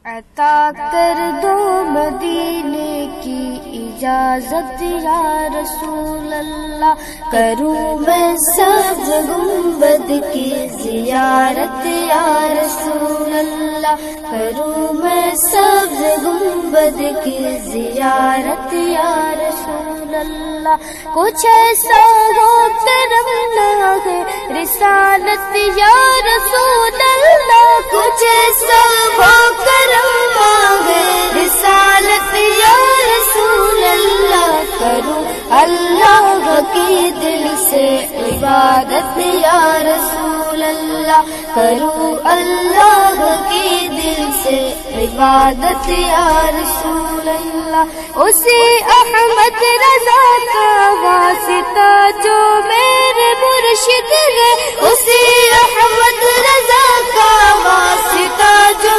عطا کر دو مدینے کی اجازت یا رسول اللہ، کروں میں سبز گنبد کی زیارت یا رسول اللہ، کروں میں سبز گنبد کی زیارت یا رسول اللہ۔ کچھ ایسا ہو کرم ہے رسالت یا رسول اللہ، کچھ ایسا ہو کرم ہے رسالت یا رسول اللہ، کروں اللہ کی دل سے عبادت یا رسول اللہ، کروں اللہ کی دل سے عبادت یا رسول اللہ۔ اسی احمد رضا کا واسطہ جو میرے مرشد ہے، اسی احمد رضا کا واسطہ جو